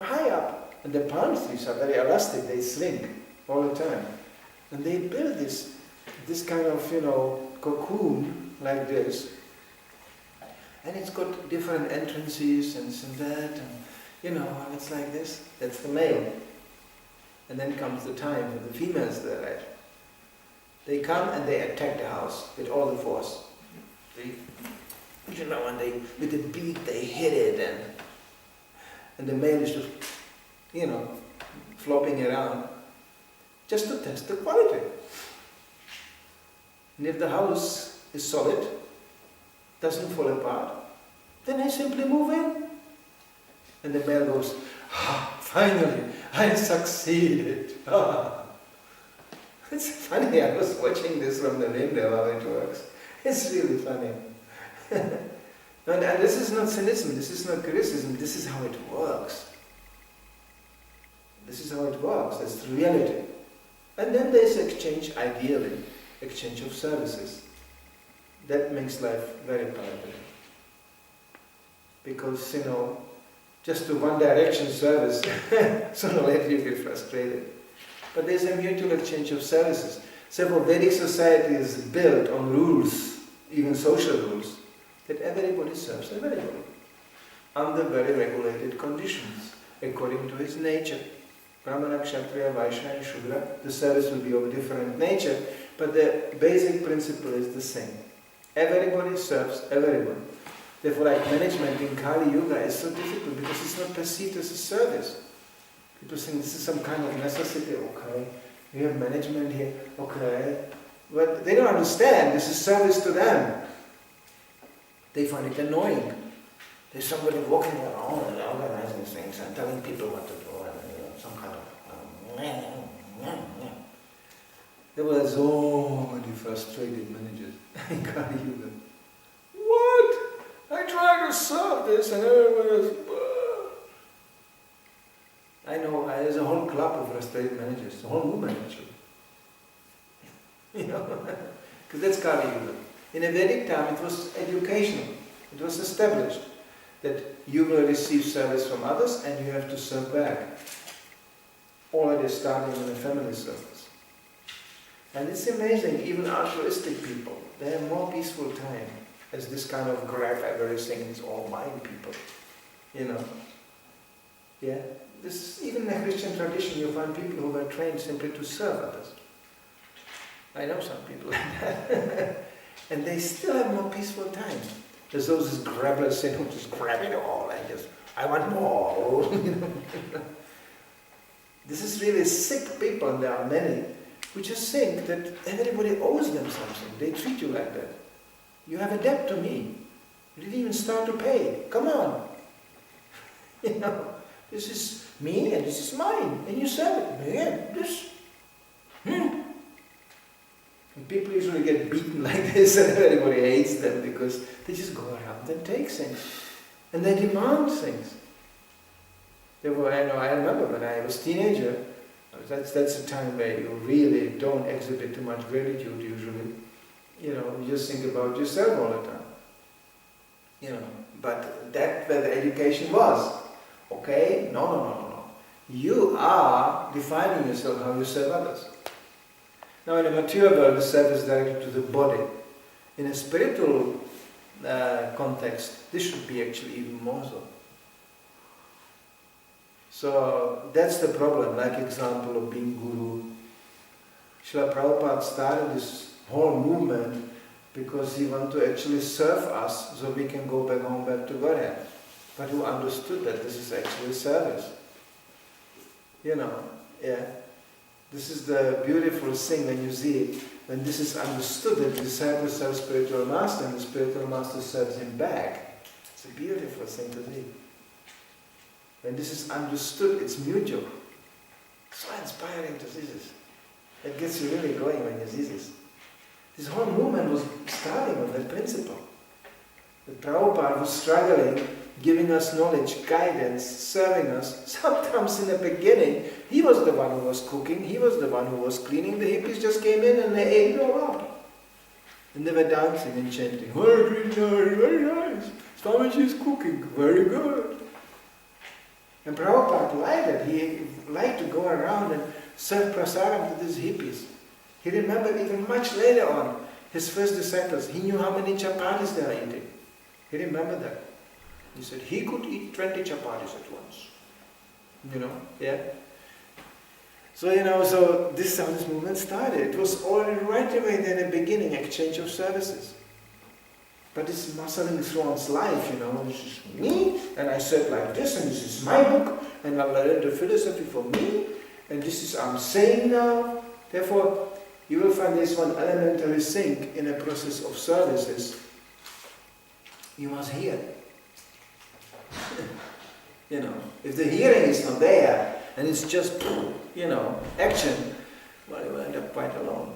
high up. And the palm trees are very elastic, they swing all the time. And they build this kind of, cocoon like this. And it's got different entrances and this and that, and it's like this. That's the male. And then comes the time for the females there, right? They come and they attack the house with all the force. And they, with the beak, they hit it, and the male is just, flopping around, just to test the quality. And if the house is solid, doesn't fall apart, then I simply move in. And the male goes, finally, I succeeded. It's funny, I was watching this from the window how it works. It's really funny. And this is not cynicism, this is not criticism, this is how it works. This is how it works, that's the reality. And then there's exchange, ideally, exchange of services. That makes life very palatable. Because, just to one direction service, sooner or later you get frustrated. But there's a mutual exchange of services. Several Vedic society is built on rules, even social rules, that everybody serves everybody, under very regulated conditions, according to his nature. Brahmana, Kshatriya, Vaishya and Shudra, the service will be of a different nature, but the basic principle is the same. Everybody serves everyone. Therefore, like management in Kali Yuga is so difficult because it's not perceived as a service. People think this is some kind of necessity, okay, we have management here, okay. But they don't understand, this is service to them. They find it annoying. There's somebody walking around and organizing things and telling people what to do and some kind of... There were so many frustrated managers in Kali Yuga. What? I try to serve this and everyone is... I know, there's a whole club of frustrated managers, a whole movement actually. Because that's Kali Yuga. In a Vedic time it was educational. It was established that you will receive service from others and you have to serve back. Already starting in a family service. And it's amazing, even altruistic people, they have more peaceful time as this kind of grab everything, it's all mine people. Yeah? Even in the Christian tradition you find people who were trained simply to serve others. I know some people like that. And they still have more peaceful time. There's those grabbers who just grab it all and just, I want more. This is really sick people, and there are many who just think that everybody owes them something. They treat you like that. You have a debt to me. You didn't even start to pay. Come on. This is me and this is mine. And you serve it. Yeah, this. And people usually get beaten like this and everybody hates them because they just go around and take things. And they demand things. I remember when I was a teenager, that's the time where you really don't exhibit too much gratitude usually. You just think about yourself all the time. But that's where the education was. Okay? No. You are defining yourself how you serve others. Now in a material world, the service is directed to the body. In a spiritual context, this should be actually even more so. So that's the problem, like example of being guru. Srila Prabhupada started this whole movement because he wanted to actually serve us so we can go back home, back to Godhead. But who understood that this is actually service? This is the beautiful thing when you see it, when this is understood that the disciple serves spiritual master and the spiritual master serves him back. It's a beautiful thing to see. When this is understood, it's mutual. So inspiring to see this. It gets you really going when you see this. This whole movement was starting on that principle. That Prabhupada was struggling, giving us knowledge, guidance, serving us. Sometimes in the beginning, he was the one who was cooking, he was the one who was cleaning. The hippies just came in and they ate it all up. And they were dancing and chanting, very nice, very nice. Swamiji is cooking, very good. And Prabhupada liked it. He liked to go around and serve prasadam to these hippies. He remembered even much later on, his first disciples, he knew how many chapatis they are eating. He remembered that. He said he could eat 20 chapatis at once. Yeah. So, so this is how this movement started. It was already right away there in the beginning, exchange of services. But it's muscling through one's life, this is me, and I said like this, and this is my book, and I learned the philosophy for me, and this is I'm saying now. Therefore, you will find this one elementary thing in a process of services. You must hear. If the hearing is not there, and it's just, action, well, you will end up quite alone.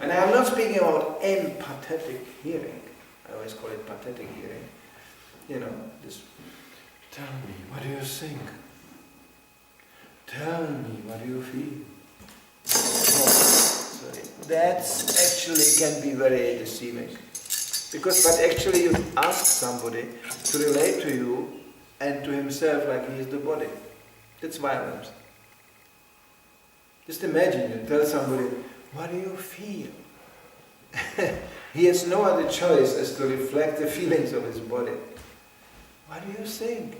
And I am not speaking about empathetic hearing. I always call it pathetic hearing. Just, tell me, what do you think? Tell me, what do you feel? That actually can be very deceiving. But actually you ask somebody to relate to you and to himself like he is the body. That's violence. Just imagine you tell somebody, what do you feel? He has no other choice as to reflect the feelings of his body. What do you think?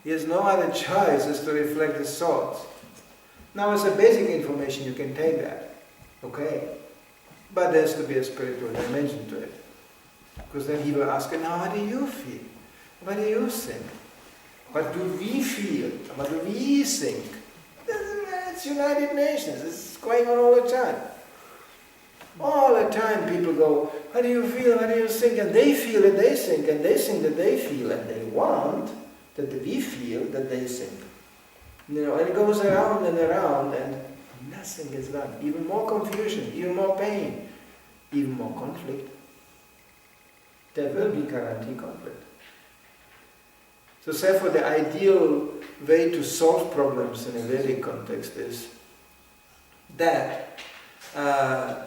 He has no other choice as to reflect his thoughts. Now as a basic information you can take that. Okay? But there has to be a spiritual dimension to it. Because then he will ask, now how do you feel? What do you think? What do we feel? What do we think? It's United Nations. It's going on all the time. All the time people go, what do you feel? What do you think? And they feel and they think, and they think that they feel, and they want that we feel that they think. And it goes around and around, and nothing gets done. Even more confusion, even more pain, even more conflict. There will be guaranteed conflict. So therefore the ideal way to solve problems in a Vedic context is that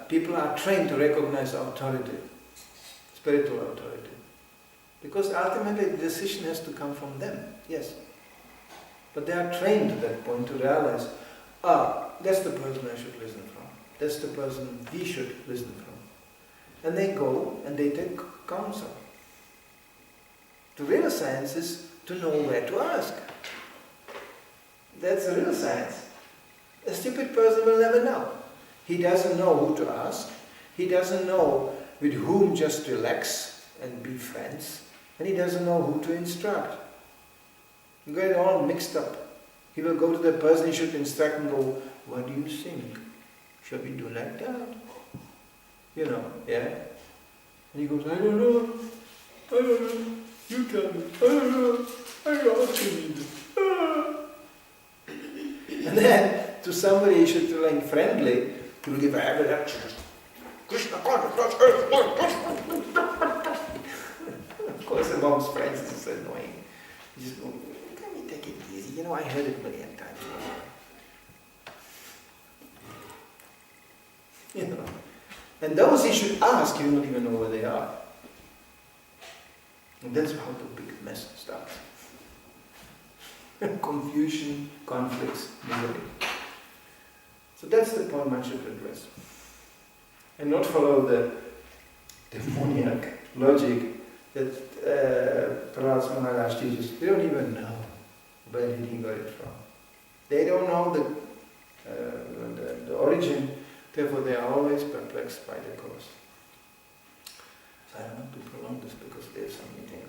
people are trained to recognize authority, spiritual authority. Because ultimately the decision has to come from them, yes. But they are trained to that point to realize, that's the person I should listen from. That's the person we should listen from. And they go and they take counsel. The real science is to know where to ask. That's the real science. A stupid person will never know. He doesn't know who to ask. He doesn't know with whom just relax and be friends. And he doesn't know who to instruct. You get it all mixed up. He will go to the person he should instruct and go, what do you think? Shall we do like that? Yeah? And he goes, I don't know. You tell me. I don't know. I ask you. And then, to somebody he should be friendly, he will give a heavy lecture. Krishna consciousness. Of course, amongst friends, this is annoying. You just go, can we take it easy? I heard it a million times. And those he should ask, you don't even know where they are. And that's how the big mess starts. Confusion, conflicts, misery. So that's the point one should address. And not follow the demoniac logic that Prahlad Maharaj teaches. They don't even know where did he got it from. They don't know the origin, therefore they are always perplexed by the cause. So I don't want to prolong this because there's some meetings.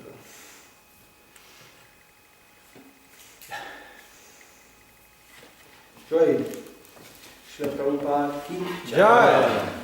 Joy. Srila Prabhupada ki Jai.